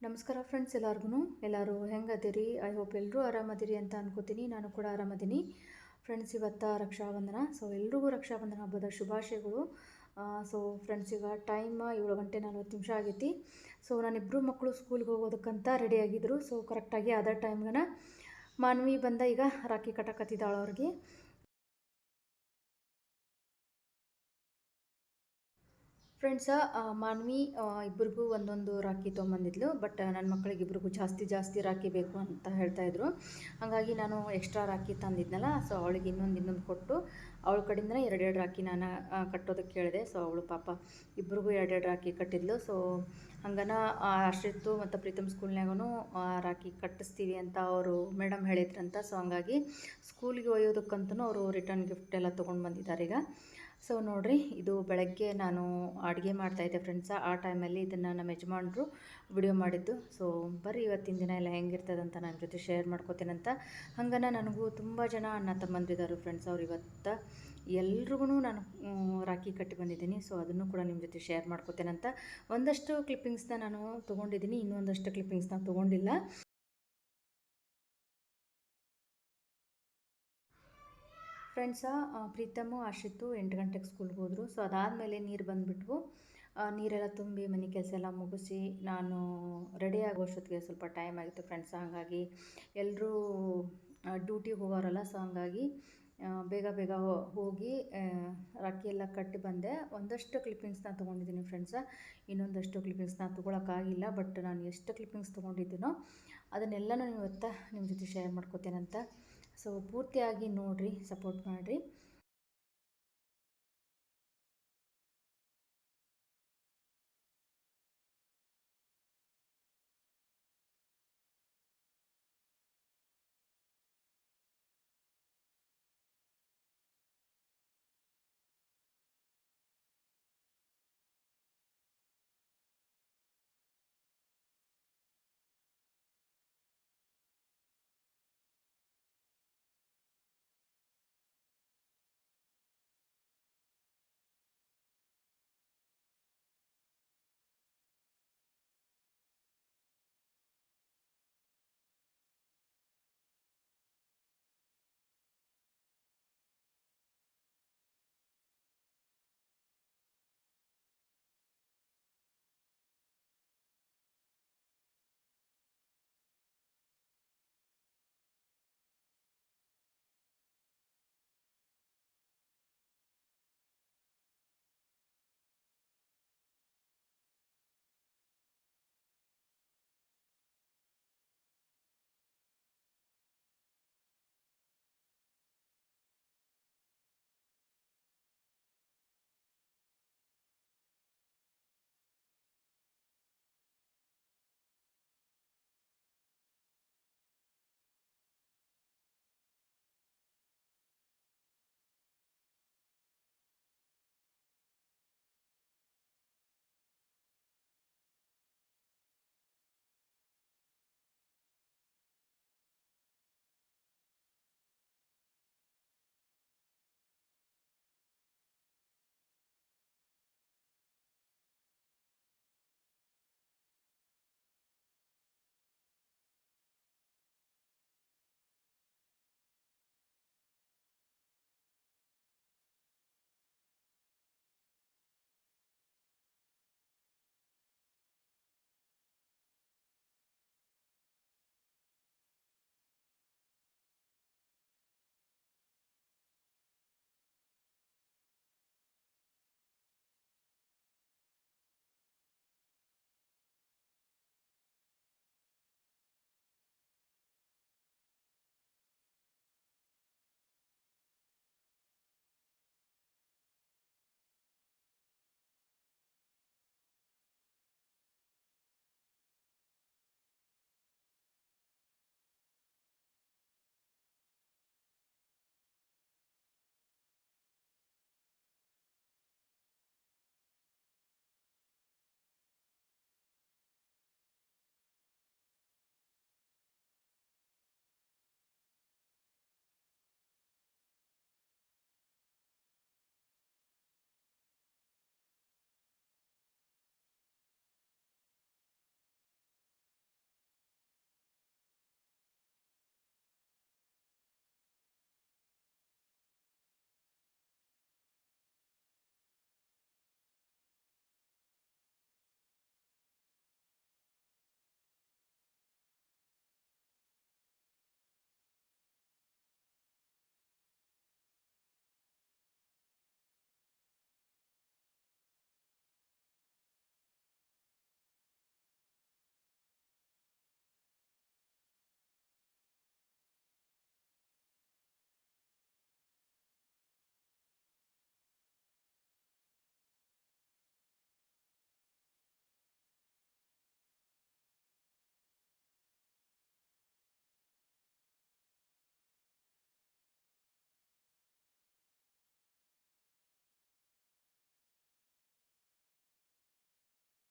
ನಮಸ್ಕಾರ ಫ್ರೆಂಡ್ಸ್, ಎಲ್ಲರೂ ಹೆಂಗದಿರಿ? I hope ಎಲ್ಲರೂ ಆರಾಮದಿರಿ ಅಂತ ಅನ್ಕೋತೀನಿ. ನಾನು ಕೂಡ ಆರಾಮದೀನಿ ಫ್ರೆಂಡ್ಸ್. ಇವತ್ತು ರಕ್ಷಾಬಂಧನ, ಸೊ ಎಲ್ರಿಗೂ ರಕ್ಷಾಬಂಧನ ಹಬ್ಬದ ಶುಭಾಶಯಗಳು. ಸೊ ಫ್ರೆಂಡ್ಸ್, ಈಗ ಟೈಮ್ 7:40 ಆಗೈತಿ. ಸೊ ನಾನಿಬ್ಬರು ಮಕ್ಕಳು ಸ್ಕೂಲ್ಗೆ ಹೋಗೋದಕ್ಕಂತ ರೆಡಿಯಾಗಿದ್ದರು. ಸೊ ಕರೆಕ್ಟಾಗಿ ಅದೇ ಟೈಮ್ಗೆ ಮಾನ್ವಿ ಬಂದ ಈಗ ರಾಖಿ ಕಟ್ಟಕತ್ತಿದ್ದಾಳು ಅವ್ರಿಗೆ. ಫ್ರೆಂಡ್ಸ, ಮಾನ್ವಿ ಇಬ್ಬರಿಗೂ ಒಂದೊಂದು ರಾಖಿ ತೊಗೊಂಬಂದಿದ್ಲು. ಬಟ್ ನನ್ನ ಮಕ್ಕಳಿಗೆ ಇಬ್ರಿಗೂ ಜಾಸ್ತಿ ರಾಖಿ ಬೇಕು ಅಂತ ಹೇಳ್ತಾಯಿದ್ರು. ಹಾಗಾಗಿ ನಾನು ಎಕ್ಸ್ಟ್ರಾ ರಾಖಿ ತಂದಿದ್ನಲ್ಲ, ಸೊ ಅವಳಿಗೆ ಇನ್ನೊಂದು ಕೊಟ್ಟು ಅವಳ ಕಡೆಯಿಂದನೇ 2 ರಾಖಿ ನಾನು ಕಟ್ಟೋದಕ್ಕೆ ಕೇಳಿದೆ. ಸೊ ಅವಳು ಪಾಪ ಇಬ್ರಿಗೂ 2 ರಾಖಿ ಕಟ್ಟಿದ್ಲು. ಸೊ ಹಂಗನ ಅಶ್ರಿತ್ತು ಮತ್ತು ಪ್ರೀತಮ್ ಸ್ಕೂಲ್ನಾಗೂ ರಾಖಿ ಕಟ್ಟಿಸ್ತೀವಿ ಅಂತ ಅವರು ಮೇಡಮ್ ಹೇಳಿದ್ರಂತ. ಸೊ ಹಂಗಾಗಿ ಸ್ಕೂಲಿಗೆ ಒಯ್ಯೋದಕ್ಕಂತೂ ಅವರು ರಿಟರ್ನ್ ಗಿಫ್ಟ್ ಎಲ್ಲ ತೊಗೊಂಡು ಬಂದಿದ್ದಾರೆ ಈಗ. ಸೊ ನೋಡಿರಿ, ಇದು ಬೆಳಗ್ಗೆ ನಾನು ಅಡುಗೆ ಮಾಡ್ತಾಯಿದ್ದೆ ಫ್ರೆಂಡ್ಸ. ಆ ಟೈಮಲ್ಲಿ ಇದನ್ನು ನಮ್ಮ ಯಜಮಾನ್ರು ವಿಡಿಯೋ ಮಾಡಿದ್ದು. ಸೊ ಬರ್ರಿ ಇವತ್ತಿನ ದಿನ ಎಲ್ಲ ಹೆಂಗಿರ್ತದಂತ ನನ್ನ ಜೊತೆ ಶೇರ್ ಮಾಡ್ಕೋತೀನಂತ. ಹಂಗನ ನನಗೂ ತುಂಬ ಜನ ಅಣ್ಣ ತಮ್ಮಂದಿದ್ದಾರೆ ಫ್ರೆಂಡ್ಸ್. ಅವ್ರು ಇವತ್ತು ಎಲ್ರಿಗೂ ನಾನು ರಾಖಿ ಕಟ್ಟಿ ಬಂದಿದ್ದೀನಿ. ಸೊ ಅದನ್ನು ಕೂಡ ನಿಮ್ಮ ಜೊತೆ ಶೇರ್ ಮಾಡ್ಕೋತೇನಂತ. ಒಂದಷ್ಟು ಕ್ಲಿಪ್ಪಿಂಗ್ಸ್ನ ನಾನು ತೊಗೊಂಡಿದ್ದೀನಿ, ಇನ್ನೊಂದಷ್ಟು ಕ್ಲಿಪ್ಪಿಂಗ್ಸ್ನ ತೊಗೊಂಡಿಲ್ಲ. ಫ್ರೆಂಡ್ಸ, ಪ್ರೀತಮ್ಮು ಆಶಿತ್ತು 8 ಗಂಟೆಗೆ ಸ್ಕೂಲ್ಗೆ ಹೋದರು. ಸೊ ಅದಾದಮೇಲೆ ನೀರು ಬಂದುಬಿಟ್ವು. ನೀರೆಲ್ಲ ತುಂಬಿ ಮನೆ ಕೆಲಸ ಎಲ್ಲ ಮುಗಿಸಿ ನಾನು ರೆಡಿ ಆಗೋಷ್ಟೊತ್ತಿಗೆ ಸ್ವಲ್ಪ ಟೈಮ್ ಆಗಿತ್ತು ಫ್ರೆಂಡ್ಸ್. ಹಾಗಾಗಿ ಎಲ್ಲರೂ ಡ್ಯೂಟಿಗೆ ಹೋಗೋರಲ್ಲ. ಸೊ ಹಂಗಾಗಿ ಬೇಗ ಹೋಗಿ ರಾಖಿ ಎಲ್ಲ ಕಟ್ಟಿ ಬಂದೆ. ಒಂದಷ್ಟು ಕ್ಲಿಪ್ಪಿಂಗ್ಸ್ನ ತೊಗೊಂಡಿದ್ದೀನಿ ಫ್ರೆಂಡ್ಸ, ಇನ್ನೊಂದಷ್ಟು ಕ್ಲಿಪ್ಪಿಂಗ್ಸ್ನ ತೊಗೊಳಕ್ಕಾಗಿಲ್ಲ. ಬಟ್ ನಾನು ಎಷ್ಟು ಕ್ಲಿಪ್ಪಿಂಗ್ಸ್ ತೊಗೊಂಡಿದ್ದೀನೋ ಅದನ್ನೆಲ್ಲನೂ ಇವತ್ತು ನಿಮ್ಮ ಜೊತೆ ಶೇರ್ ಮಾಡ್ಕೋತೇನಂತ. ಸೊ ಪೂರ್ತಿಯಾಗಿ ನೋಡಿರಿ, ಸಪೋರ್ಟ್ ಮಾಡಿರಿ.